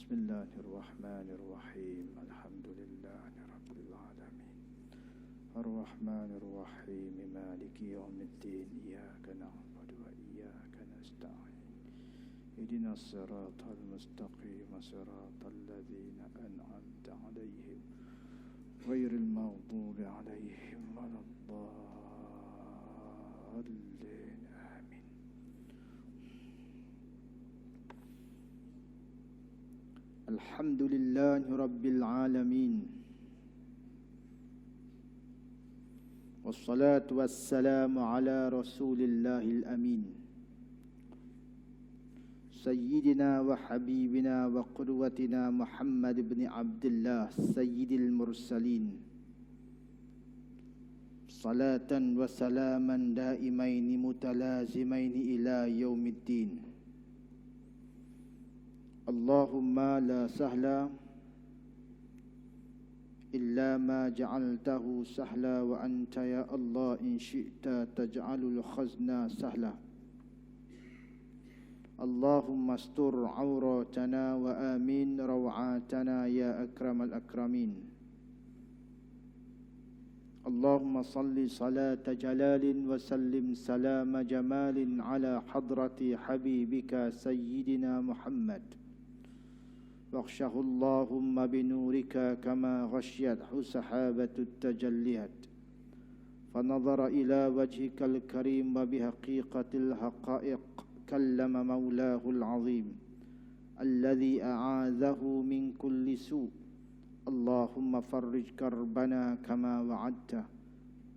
Bismillahirrahmanirrahim. Alhamdulillahi rabbil alamin. Ar-Rahmanir-Rahim. Maliki yaumiddin. Iyyaka na'budu wa iyyaka nasta'in. Ihdinas siratal mustaqim, siratal ladzina an'amta 'alaihim ghairil maghdubi 'alaihim waladdallin. Amin. Alhamdulillahi rabbil alamin. Wassalatu wassalamu ala rasulillahil amin. Sayyidina wa habibina wa qudwatina Muhammad ibn Abdullah sayyidil mursalin. Salatan wa salaman daimaini mutalazimaini ila yaumiddin. Allahumma la sahla illa ma ja'altahu sahla wa anta ya Allah in syi'ta taj'alul khazna sahla. Allahumma astur auratana wa amin raw'atana ya akramal akramin. Allahumma salli salata jalalin wa sallim salama jamalin ala hadrati habibika sayyidina Muhammad. واغشه اللهم بنورك كما غشيته سحابة التجليات فنظر إلى وجهك الكريم وبحقيقة الحقائق كلم مولاه العظيم الذي أعاذه من كل سوء. اللهم فرج كربنا كما وعدته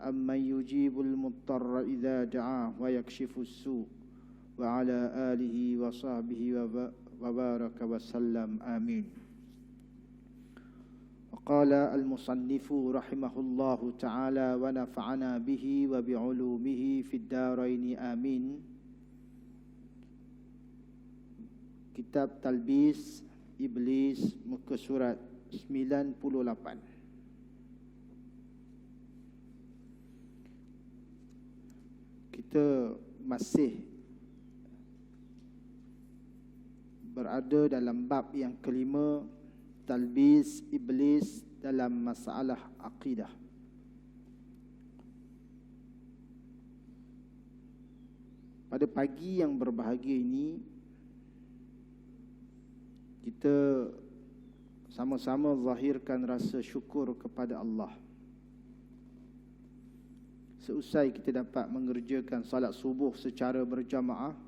أمن يجيب المضطر إذا دعاه ويكشف السوء وعلى آله وصحبه وبارك وسلم آمين. وقال المصنف رحمه الله تعالى ونفعنا به وبعلومه في الدارين آمين. Kitab Talbis Iblis, muka surat 98. Kita masih berada dalam bab yang kelima, talbis iblis dalam masalah akidah. Pada pagi yang berbahagia ini, kita sama-sama zahirkan rasa syukur kepada Allah. Seusai kita dapat mengerjakan salat subuh secara berjamaah,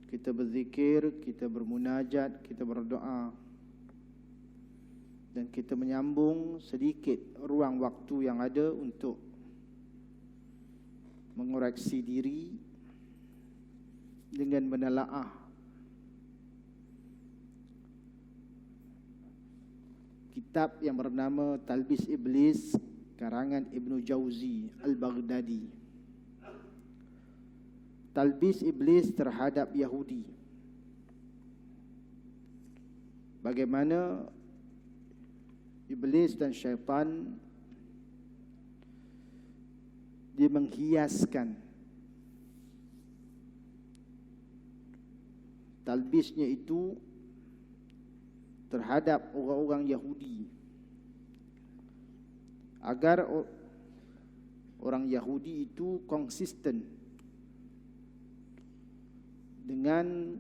kita berzikir, kita bermunajat, kita berdoa, dan kita menyambung sedikit ruang waktu yang ada untuk mengoreksi diri dengan menelaah kitab yang bernama Talbis Iblis karangan Ibnu Jauzi Al-Baghdadi. Talbis iblis terhadap Yahudi. Bagaimana iblis dan syaitan dia menghiaskan talbisnya itu terhadap orang-orang Yahudi, agar orang Yahudi itu konsisten dengan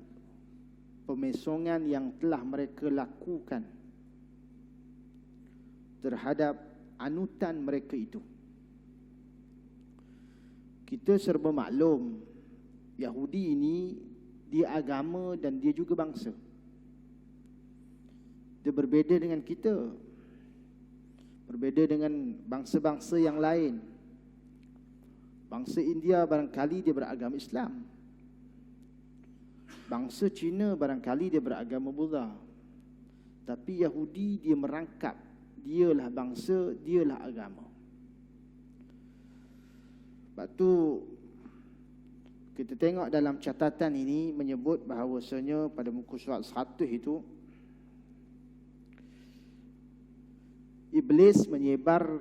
pemesongan yang telah mereka lakukan terhadap anutan mereka itu. Kita serba maklum, Yahudi ini dia agama dan dia juga bangsa. Dia berbeza dengan kita, berbeza dengan bangsa-bangsa yang lain. Bangsa India barangkali dia beragama Islam, bangsa Cina barangkali dia beragama Buddha. Tapi Yahudi dia merangkap, dialah bangsa, dialah agama. Sebab tu kita tengok dalam catatan ini menyebut bahawasanya pada muka surat 100 itu, iblis menyebar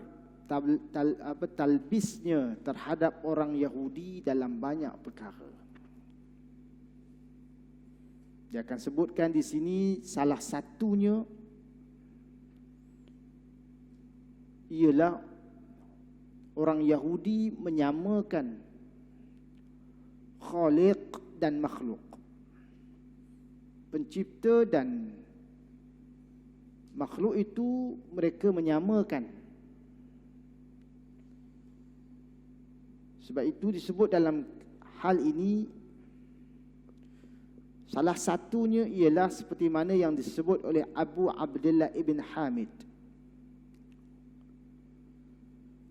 talbisnya terhadap orang Yahudi dalam banyak perkara. Dia akan sebutkan di sini salah satunya ialah orang Yahudi menyamakan Khaliq dan makhluk, pencipta dan makhluk itu mereka menyamakan. Sebab itu disebut dalam hal ini, salah satunya ialah seperti mana yang disebut oleh Abu Abdullah ibn Hamid,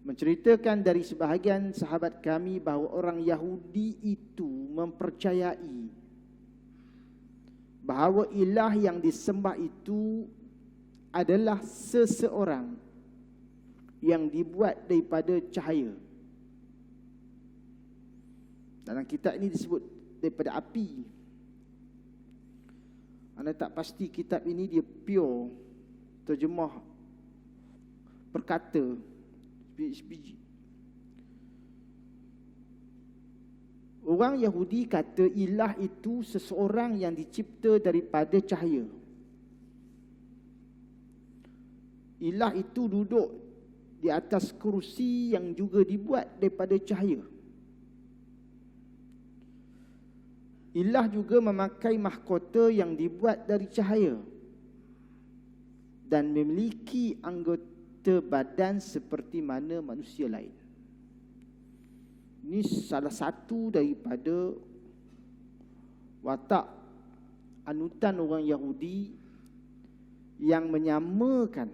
menceritakan dari sebahagian sahabat kami bahawa orang Yahudi itu mempercayai bahawa ilah yang disembah itu adalah seseorang yang dibuat daripada cahaya. Dalam kitab ini disebut daripada api. Anda tak pasti kitab ini dia pure terjemah berkata sebiji. Orang Yahudi kata ilah itu seseorang yang dicipta daripada cahaya. Ilah itu duduk di atas kerusi yang juga dibuat daripada cahaya. Ilah juga memakai mahkota yang dibuat dari cahaya dan memiliki anggota badan seperti mana manusia lain. Ini salah satu daripada watak anutan orang Yahudi yang menyamakan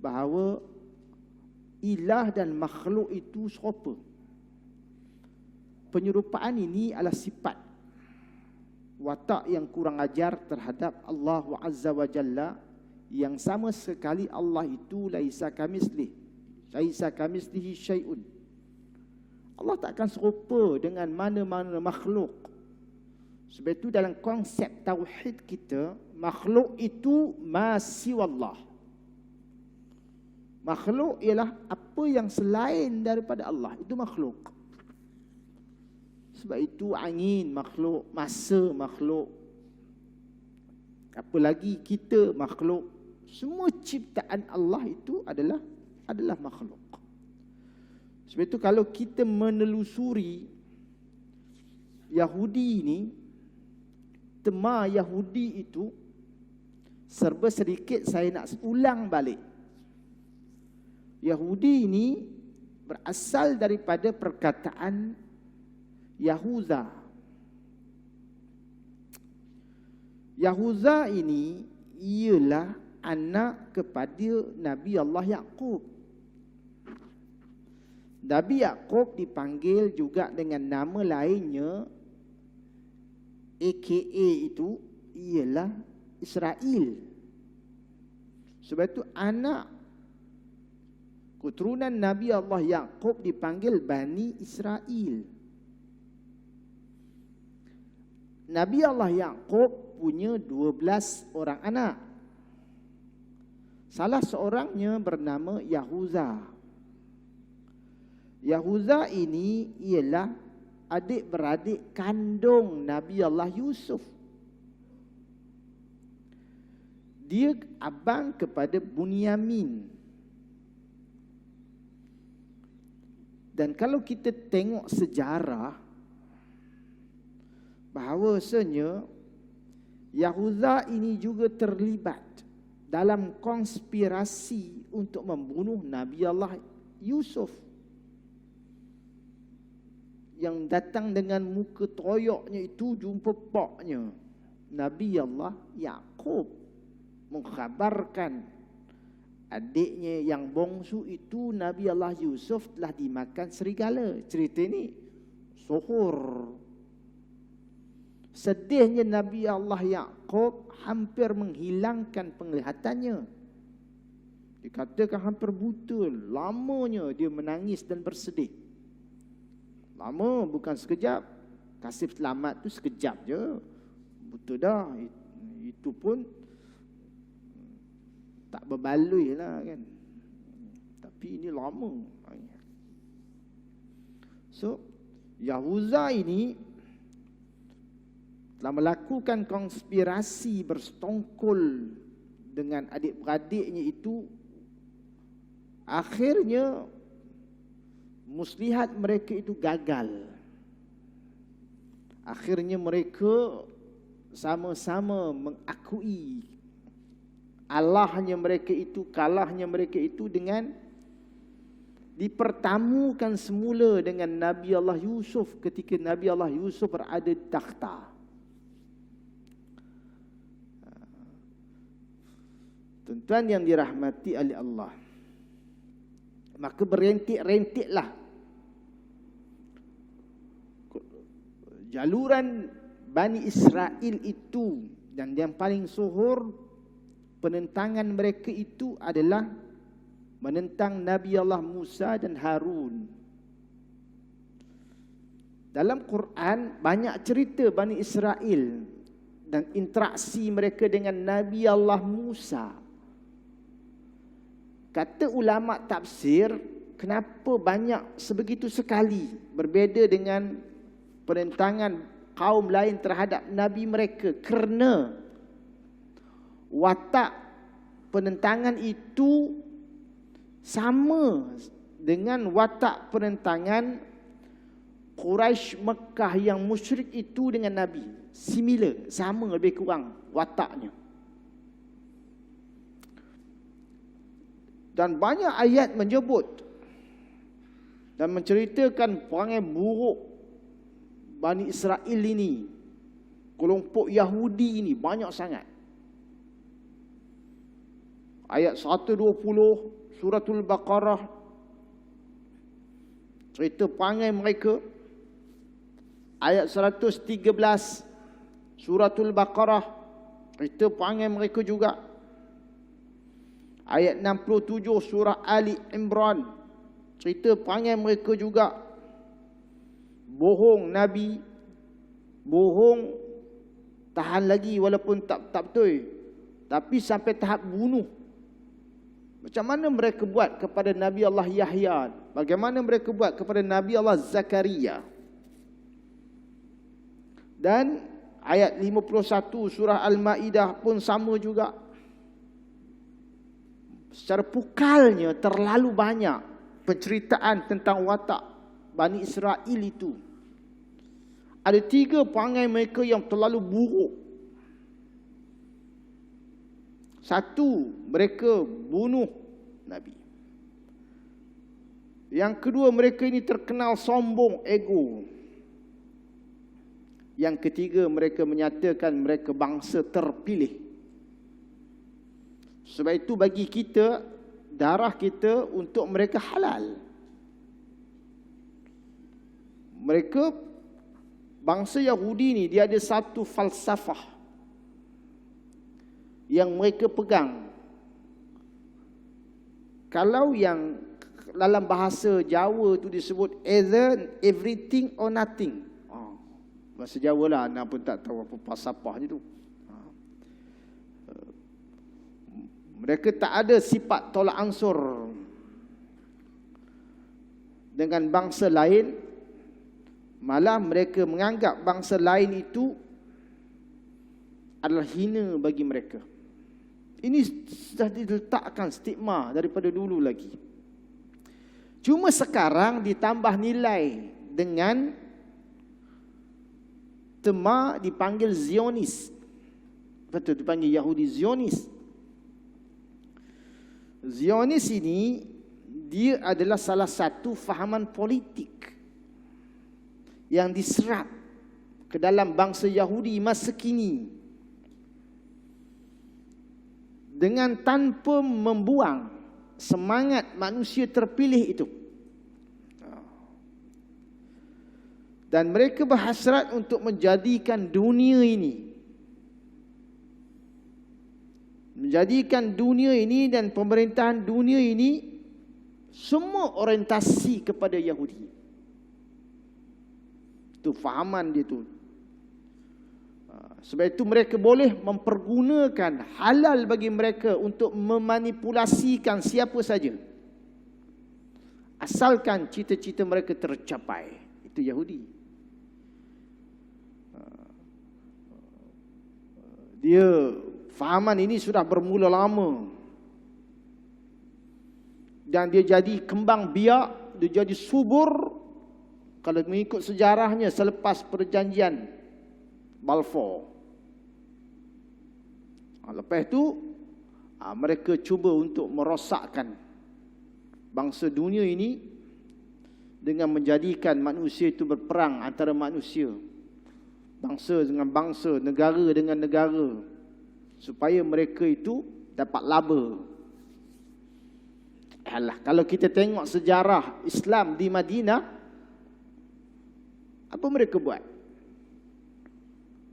bahawa ilah dan makhluk itu serupa. Penyerupaan ini adalah sifat watak yang kurang ajar terhadap Allah Azza wa Jalla, yang sama sekali Allah itu laisa kamislihi syai'un. Allah tak akan serupa dengan mana-mana makhluk. Sebab itu dalam konsep tauhid kita, makhluk itu ma siwallah. Makhluk ialah apa yang selain daripada Allah, itu makhluk. Sebab itu angin makhluk, masa makhluk, apalagi kita makhluk. Semua ciptaan Allah itu adalah makhluk. Sebab itu kalau kita menelusuri Yahudi ini, tema Yahudi itu serba sedikit saya nak ulang balik. Yahudi ini berasal daripada perkataan Yahuza. Yahuza ini ialah anak kepada Nabi Allah Yaqub. Nabi Yaqub dipanggil juga dengan nama lainnya, aka itu ialah Israel. Sebab itu anak keturunan Nabi Allah Yaqub dipanggil Bani Israel. Nabi Allah Yaqub punya 12 orang anak. Salah seorangnya bernama Yahuza. Yahuza ini ialah adik-beradik kandung Nabi Allah Yusuf. Dia abang kepada Bunyamin. Dan kalau kita tengok sejarah, bahawasanya Yahuza ini juga terlibat dalam konspirasi untuk membunuh Nabi Allah Yusuf, yang datang dengan muka toyoknya itu jumpa poknya Nabi Allah Yaqub, mengkhabarkan adiknya yang bongsu itu Nabi Allah Yusuf telah dimakan serigala. Cerita ini Zuhur. Sedihnya Nabi Allah Yaqub hampir menghilangkan penglihatannya. Dikatakan hampir buta. Lamanya dia menangis dan bersedih. Lama, bukan sekejap. Kasih selamat tu sekejap je, buta dah. Itu pun tak berbaloi lah kan. Tapi ini lama. So Yahuza ini telah melakukan konspirasi bersetongkol dengan adik-beradiknya itu, akhirnya muslihat mereka itu gagal. Akhirnya mereka sama-sama mengakui kalahnya mereka itu dengan dipertamukan semula dengan Nabi Allah Yusuf ketika Nabi Allah Yusuf berada di takhta. Tuan-tuan yang dirahmati oleh Allah, maka berentik-rentiklah jaluran Bani Israel itu, dan yang paling suhur penentangan mereka itu adalah menentang Nabi Allah Musa dan Harun. Dalam Quran banyak cerita Bani Israel dan interaksi mereka dengan Nabi Allah Musa. Kata ulama tafsir, kenapa banyak sebegitu sekali berbeza dengan penentangan kaum lain terhadap Nabi mereka? Kerana watak penentangan itu sama dengan watak penentangan Quraisy Mekah yang musyrik itu dengan Nabi. Similar, sama lebih kurang wataknya. Dan banyak ayat menyebut dan menceritakan perangai buruk Bani Israel ini, kelompok Yahudi ini banyak sangat. Ayat 120 Suratul Baqarah cerita perangai mereka. Ayat 113 Suratul Baqarah cerita perangai mereka juga. Ayat 67 surah Ali Imran cerita perangai mereka juga. Bohong Nabi, bohong tahan lagi walaupun tak betul, tapi sampai tahap bunuh. Macam mana mereka buat kepada Nabi Allah Yahya, bagaimana mereka buat kepada Nabi Allah Zakaria. Dan ayat 51 surah Al-Maidah pun sama juga. Secara pukalnya terlalu banyak penceritaan tentang watak Bani Israel itu. Ada 3 perangai mereka yang terlalu buruk. 1, mereka bunuh Nabi. Yang kedua, mereka ini terkenal sombong, ego. Yang ketiga, mereka menyatakan mereka bangsa terpilih. Sebab itu bagi kita, darah kita untuk mereka halal. Mereka, bangsa Yahudi ni, dia ada satu falsafah yang mereka pegang. Kalau yang dalam bahasa Jawa tu disebut either everything or nothing. Bahasa Jawa lah, anak pun tak tahu apa falsafah je tu. Mereka tak ada sifat tolak ansur dengan bangsa lain. Malah mereka menganggap bangsa lain itu adalah hina bagi mereka. Ini sudah diletakkan stigma daripada dulu lagi. Cuma sekarang ditambah nilai dengan tema dipanggil Zionis. Betul, dipanggil Yahudi Zionis. Zionis ini, dia adalah salah satu fahaman politik yang diserap ke dalam bangsa Yahudi masa kini, dengan tanpa membuang semangat manusia terpilih itu. Dan mereka berhasrat untuk menjadikan dunia ini, dan pemerintahan dunia ini semua orientasi kepada Yahudi. Itu fahaman dia tu. Sebab itu mereka boleh mempergunakan halal bagi mereka untuk memanipulasikan siapa saja, asalkan cita-cita mereka tercapai. Itu Yahudi. Dia fahaman ini sudah bermula lama. Dan dia jadi kembang biak, dia jadi subur kalau mengikut sejarahnya selepas perjanjian Balfour. Lepas itu mereka cuba untuk merosakkan bangsa dunia ini dengan menjadikan manusia itu berperang antara manusia, bangsa dengan bangsa, negara dengan negara, supaya mereka itu dapat laba. Alah, kalau kita tengok sejarah Islam di Madinah, apa mereka buat?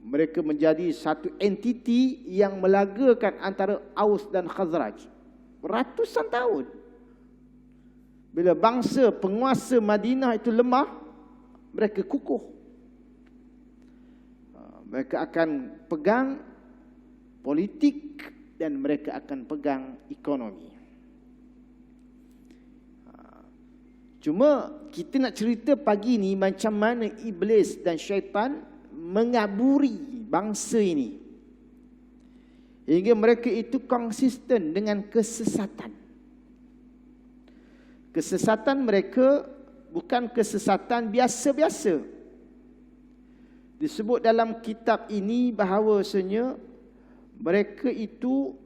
Mereka menjadi satu entiti yang melagakan antara Aus dan Khazraj ratusan tahun. Bila bangsa penguasa Madinah itu lemah, mereka kukuh. Mereka akan pegang politik dan mereka akan pegang ekonomi. Cuma kita nak cerita pagi ni macam mana iblis dan syaitan mengaburi bangsa ini hingga mereka itu konsisten dengan kesesatan. Kesesatan mereka bukan kesesatan biasa-biasa. Disebut dalam kitab ini bahawasanya mereka itu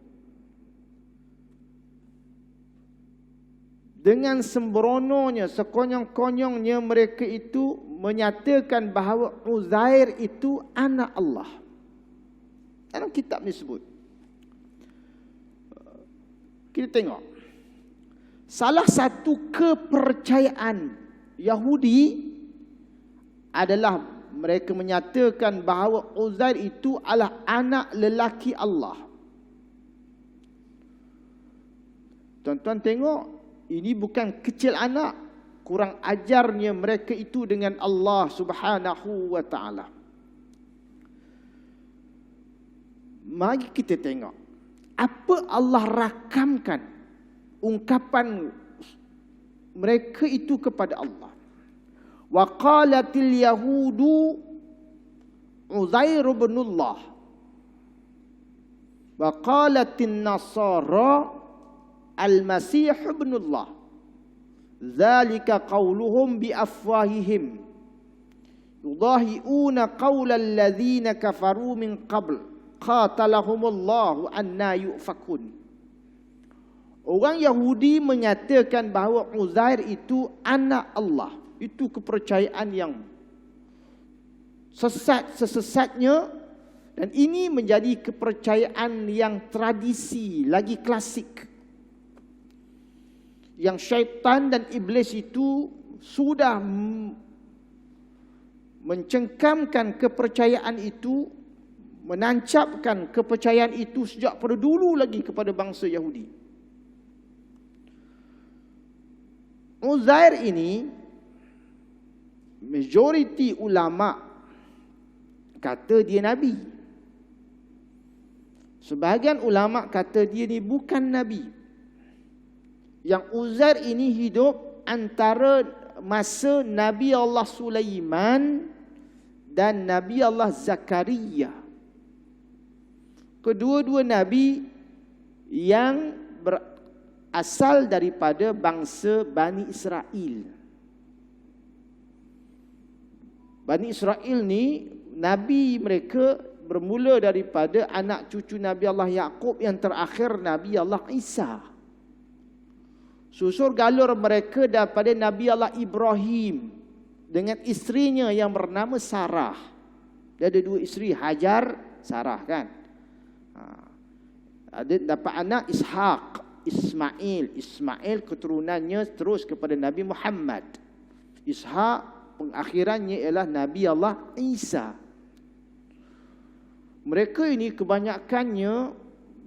dengan sembrononya, sekonyong-konyongnya mereka itu menyatakan bahawa Uzair itu anak Allah. Dalam kitab ni sebut. Kita tengok. Salah satu kepercayaan Yahudi adalah mereka menyatakan bahawa Uzair itu adalah anak lelaki Allah. Tuan-tuan tengok, ini bukan kecil anak. Kurang ajarnya mereka itu dengan Allah Subhanahu wa ta'ala. Mari kita tengok apa Allah rakamkan ungkapan mereka itu kepada Allah. Wa qalatil yahudu Uzair ibnullah wa qalatin nasara al-masih ibnullah. Dzalika qauluhum bi afwahihim yudahiuna qaulal ladzina kafaru min qabl qatalahumullahu anna yufakun. Orang Yahudi menyatakan bahawa Uzair itu anak Allah. Itu kepercayaan yang sesat-sesatnya, dan ini menjadi kepercayaan yang tradisi lagi klasik. Yang syaitan dan iblis itu sudah mencengkamkan kepercayaan itu, menancapkan kepercayaan itu sejak pada dulu lagi kepada bangsa Yahudi. Uzair ini, majoriti ulama kata dia Nabi. Sebahagian ulama kata dia ni bukan Nabi. Yang Uzair ini hidup antara masa Nabi Allah Sulaiman dan Nabi Allah Zakaria. Kedua-dua Nabi yang berasal daripada bangsa Bani Israel. Bani Israel ni, Nabi mereka bermula daripada anak cucu Nabi Allah Yaqub, yang terakhir Nabi Allah Isa. Susur galur mereka daripada Nabi Allah Ibrahim dengan isterinya yang bernama Sarah. Dia ada dua isteri, Hajar, Sarah kan. Ada dapat anak Ishaq, Ismail. Ismail keturunannya terus kepada Nabi Muhammad. Ishaq pengakhirannya ialah Nabi Allah Isa. Mereka ini kebanyakannya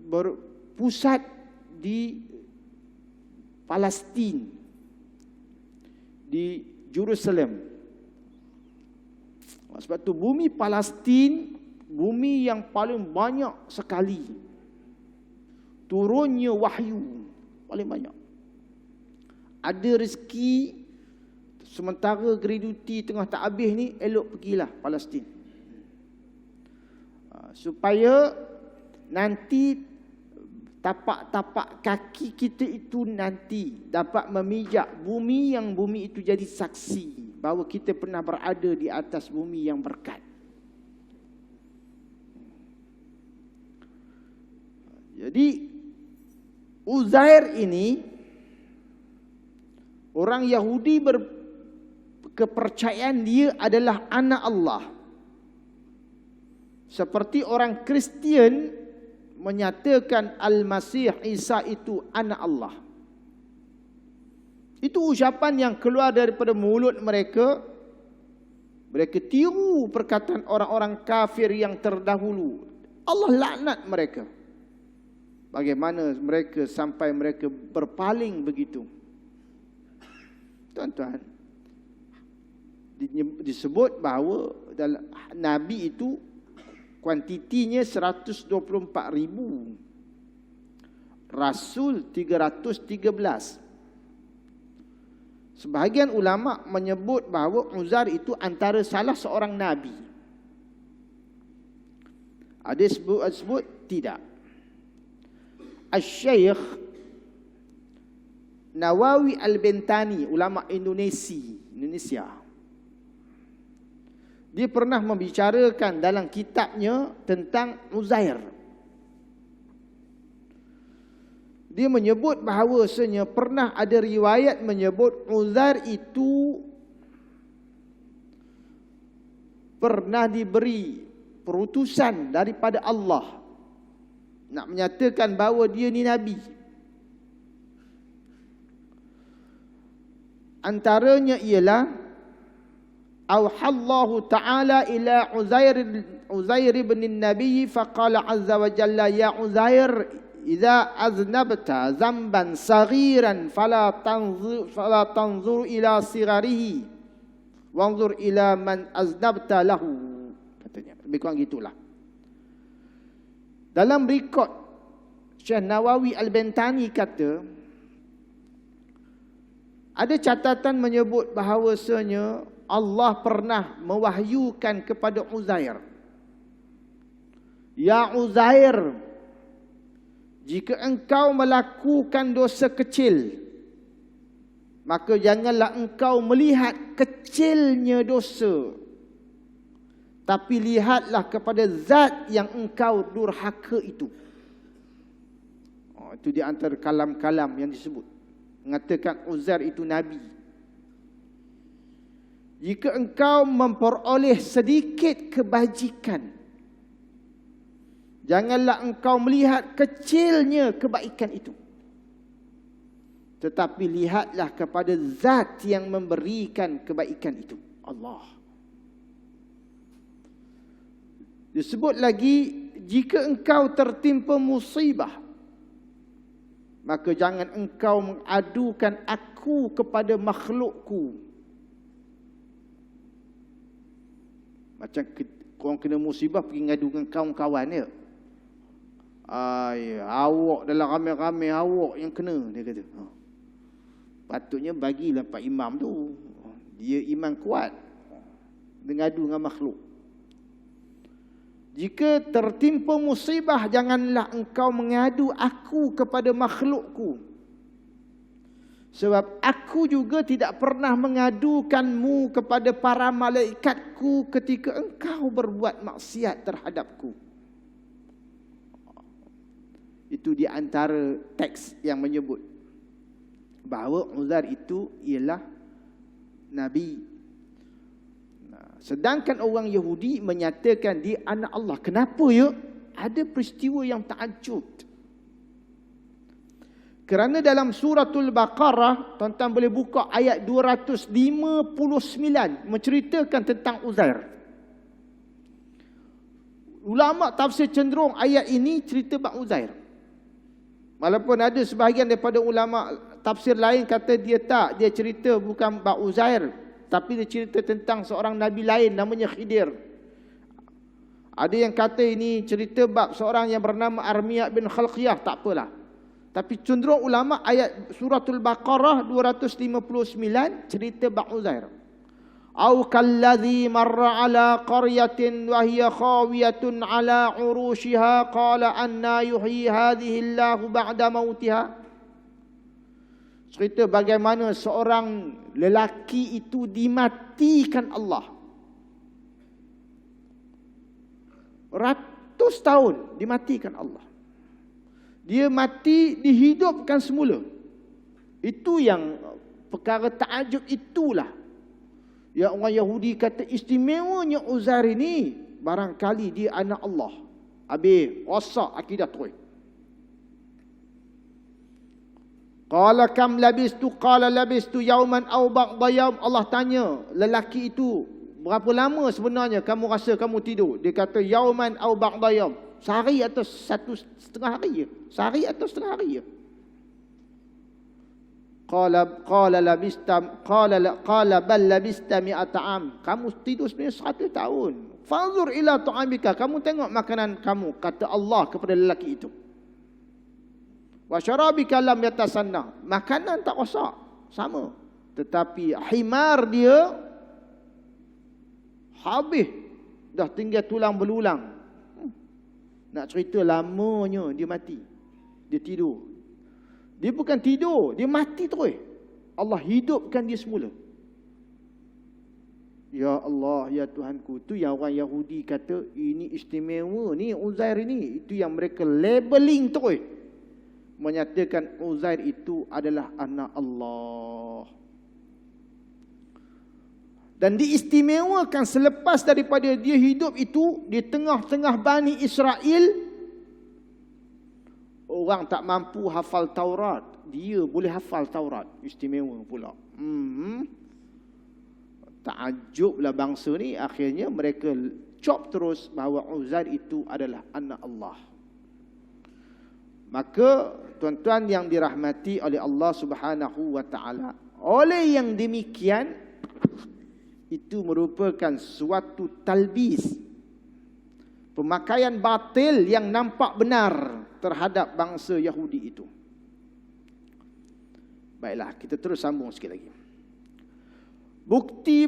berpusat di Palestin, di Jerusalem. Sebab tu bumi Palestin, bumi yang paling banyak sekali turunnya wahyu, paling banyak. Ada rezeki, sementara graduti tengah tak habis ni, elok pergilah Palestin. Supaya nanti tapak-tapak kaki kita itu nanti dapat memijak bumi, yang bumi itu jadi saksi bahawa kita pernah berada di atas bumi yang berkat. Jadi Uzair ini, orang Yahudi berkepercayaan dia adalah anak Allah. Seperti orang Kristian menyatakan Al-Masih Isa itu anak Allah. Itu ucapan yang keluar daripada mulut mereka. Mereka tiru perkataan orang-orang kafir yang terdahulu. Allah laknat mereka. Bagaimana mereka sampai mereka berpaling begitu. Tuan-tuan, disebut bahawa dalam Nabi itu kuantitinya 124,000. Rasul 313. Sebahagian ulama menyebut bahawa Uzair itu antara salah seorang Nabi. Ada sebut tidak. Al-Syeikh Nawawi Al-Bentani, ulama Indonesia. Dia pernah membicarakan dalam kitabnya tentang Uzair. Dia menyebut bahawasanya pernah ada riwayat menyebut Uzair itu pernah diberi perutusan daripada Allah, nak menyatakan bahawa dia ni Nabi. Antaranya ialah Auhallahu ta'ala ila Uzair ibn Nabi faqala azza wa jalla ya Uzair idza aznabta zamban saghiran fala tanzur ila sigarihi wanzur ila man aznabta lahu, katanya. Lebih kurang gitulah. Dalam rekod Syekh Nawawi Al-Bentani kata, ada catatan menyebut bahawasanya Allah pernah mewahyukan kepada Uzair, ya Uzair, jika engkau melakukan dosa kecil, maka janganlah engkau melihat kecilnya dosa, tapi lihatlah kepada zat yang engkau durhaka itu. Itu di antara kalam-kalam yang disebut, mengatakan Uzair itu Nabi. Jika engkau memperoleh sedikit kebajikan, janganlah engkau melihat kecilnya kebaikan itu, tetapi lihatlah kepada zat yang memberikan kebaikan itu, Allah. Disebut lagi, jika engkau tertimpa musibah, maka jangan engkau mengadukan aku kepada makhlukku. Macam korang kena musibah pergi ngadukan kawan-kawan dia. Awak dalam ramai-ramai awak yang kena, dia kata. Patutnya bagilah Pak Imam tu. Dia iman kuat. Dia ngadu dengan makhluk. Jika tertimpa musibah, janganlah engkau mengadu aku kepada makhlukku. Sebab aku juga tidak pernah mengadukanmu kepada para malaikatku ketika engkau berbuat maksiat terhadapku. Itu di antara teks yang menyebut bahawa Uzair itu ialah Nabi. Sedangkan orang Yahudi menyatakan dia anak Allah. Kenapa ya? Ada peristiwa yang takjub. Kerana dalam suratul Baqarah, tuan-tuan boleh buka ayat 259, menceritakan tentang Uzair. Ulama tafsir cenderung ayat ini cerita bab Uzair. Walaupun ada sebahagian daripada ulama tafsir lain kata dia tak, dia cerita bukan bab Uzair, tapi dia cerita tentang seorang Nabi lain namanya Khidir. Ada yang kata ini cerita bab seorang yang bernama Armiyah bin Khalqiyah, tak apalah. Tapi cenderung ulama ayat suratul Baqarah 259 cerita bab Uzair. Au kalladzi marra ala qaryatin wa hiya khawiyatun ala urushiha qala anna yuhyi hadhihi Allahu ba'da mautiha. Cerita bagaimana seorang lelaki itu dimatikan Allah. Ratus tahun dimatikan Allah. Dia mati dihidupkan semula. Itu yang perkara takjub itulah. Yang orang Yahudi kata istimewanya Uzair ini, barangkali dia anak Allah. Habis rosak akidah tu. Qala kam labistu, qala labistu yauman aw ba'da yaum. Allah tanya lelaki itu, berapa lama sebenarnya kamu rasa kamu tidur? Dia kata yauman aw ba'da yaum. Sehari atau setengah hari je. Sehari atau setengah hari je. Qala bal labista mi'ata am. Kamu tidur sebenarnya 100 tahun. Fanzur ila ta'amika. Kamu tengok makanan kamu, kata Allah kepada lelaki itu. Wa syarabika lam yatasanna. Makanan tak rosak, sama. Tetapi himar dia habis, dah tinggal tulang belulang. Nak cerita lamanya dia mati. Dia tidur. Dia bukan tidur, dia mati terus. Allah hidupkan dia semula. Ya Allah, ya Tuhanku. Itu yang orang Yahudi kata, ini istimewa ni Uzair ini. Itu yang mereka labeling terus. Menyatakan Uzair itu adalah anak Allah. Dan diistimewakan selepas daripada dia hidup itu, di tengah-tengah Bani Israel, orang tak mampu hafal Taurat, dia boleh hafal Taurat. Istimewa pula. Takjublah bangsa ni. Akhirnya mereka cop terus bahawa Uzair itu adalah anak Allah. Maka tuan-tuan yang dirahmati oleh Allah Subhanahu wa taala, oleh yang demikian itu merupakan suatu talbis, pemakaian batil yang nampak benar terhadap bangsa Yahudi itu. Baiklah, kita terus sambung sikit lagi. Bukti